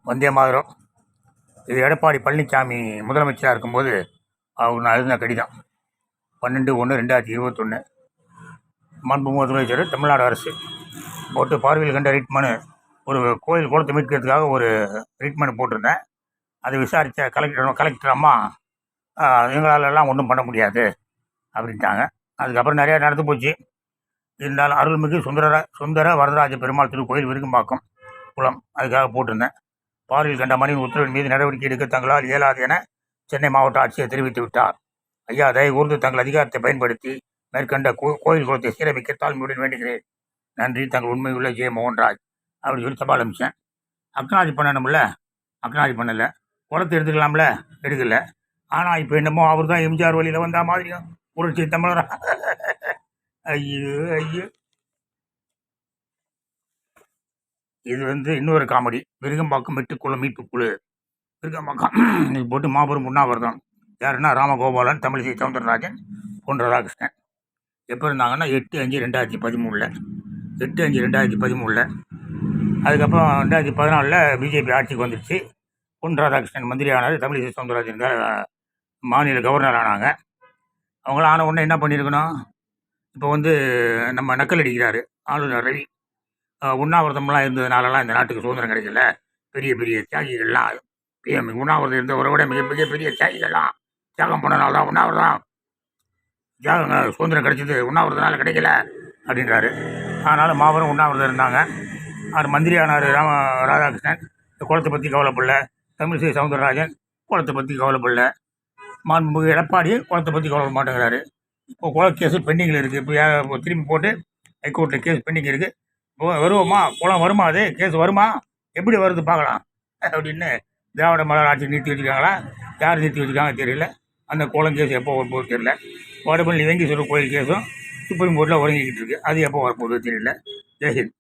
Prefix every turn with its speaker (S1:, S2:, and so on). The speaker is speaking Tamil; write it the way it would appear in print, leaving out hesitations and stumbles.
S1: வந்தே மாதரம். இது எடப்பாடி பழனிசாமி முதலமைச்சராக இருக்கும்போது அவர் நான் எழுதின கடிதம் 12/1/2021. மாண்பு முதலமைச்சர் தமிழ்நாடு அரசு போட்டு பார்வையில் கண்ட ரிட் மனு, ஒரு கோயில் குளத்தை மீட்கிறதுக்காக ஒரு ரிட் மனு போட்டிருந்தேன். அதை விசாரித்த கலெக்டர் அம்மா எங்களாலெல்லாம் ஒன்றும் பண்ண முடியாது அப்படின்ட்டாங்க. அதுக்கப்புறம் நிறையா நடந்து போச்சு. இருந்தாலும் அருள்மிகு சுந்தர வரதராஜ பெருமாள் திருக்கோயில் விருகம்பாக்கம் குளம் அதுக்காக போட்டிருந்தேன். பார்வையில் கண்ட மனுவின் உத்தரவின் மீது நடவடிக்கை எடுக்க தங்களால் இயலாது என சென்னை மாவட்ட ஆட்சியர் தெரிவித்து விட்டார். ஐயா, தயவு கூர்ந்து தங்கள் அதிகாரத்தை பயன்படுத்தி மேற்கண்ட கோயில் குளத்தை சீரமைக்க தாழ்மையுடன் வேண்டுகிறேன். நன்றி, தங்கள் உண்மையுள்ள ஜெய மோகன்ராஜ் அப்படின்னு சொல்லி தபால் அமிச்சேன். அக்னாலஜ் பண்ணணும்ல, அக்னாலஜ் பண்ணலை. குளத்தை எடுத்துக்கலாம்ல, எடுக்கல. ஆனால் இப்போ என்னமோ அவர் தான் எம்ஜிஆர் வழியில் வந்த மாதிரியும் புரட்சி தமிழரா. ஐயோ ஐயோ. இது இன்னொரு காமெடி. விருகம்பாக்கம் வெட்டுக்குளம் மீட்புக்குழு விருகம்பாக்கம் இது போட்டு மாபெரும் உண்ணாவிரதம். யாருன்னா ராமகோபாலன், தமிழிசை சவுந்தரராஜன், பொன் ராதாகிருஷ்ணன். எப்போ இருந்தாங்கன்னா 8/5/2013. 8/5/2013. அதுக்கப்புறம் 2014 பிஜேபி ஆட்சிக்கு வந்துடுச்சு. பொன் ராதாகிருஷ்ணன் மந்திரி ஆனார். தமிழிசை சவுந்தரராஜன் மாநில கவர்னர் ஆனாங்க. அவங்களாம் ஆன உடனே என்ன பண்ணியிருக்கணும்? இப்போ நம்ம நக்கல் அடிக்கிறாரு ஆளுநர் ரவி. உண்ணாவிரதம்லாம் இருந்ததுனாலலாம் இந்த நாட்டுக்கு சுதந்திரம் கிடைக்கல. பெரிய பெரிய தியாகிகள்லாம் உண்ணாவிரதம் இருந்தவரை விட மிகப்பெரிய பெரிய தியாகிகள்லாம் தியாகம் பண்ணனால தான் உண்ணாவிரதம் சுதந்திரம் கிடைச்சது, உண்ணாவிரதனால கிடைக்கல அப்படின்றாரு. அதனால் மாபெரும் உண்ணாவிரதம் இருந்தாங்க. அவர் மந்திரி ஆனார் ராதாகிருஷ்ணன். குளத்தை பற்றி கவலைப்படல. தமிழிசை சவுந்தரராஜன் குளத்தை பற்றி கவலைப்படல. மாண்புமிகு எடப்பாடி குளத்தை பற்றி கவலைப்பட மாட்டேங்கிறாரு. இப்போ குள கேஸு பெண்டிங்கில் இருக்குது. இப்போ திரும்பி போட்டு ஹைகோர்ட்டில் கேஸ் பெண்டிங் இருக்குது. வருவோமா, குளம் வருமா, அது கேஸ் வருமா, எப்படி வருது பார்க்கலாம் அப்படின்னு திராவிட மலர் ஆட்சி நிறுத்தி வச்சுருக்காங்களா, யார் நிறுத்தி வச்சுருக்காங்க தெரியல. அந்த குளம் கேஸ் எப்போ வரப்போகுது தெரியல. வடபழனி வெங்கீஸ்வரர் கோயில் கேஸும் சுப்ரீம் கோர்ட்டில் உறங்கிக்கிட்டு இருக்குது. அது எப்போ வரப்போகுது தெரியல. ஜெய்ஹிந்த்.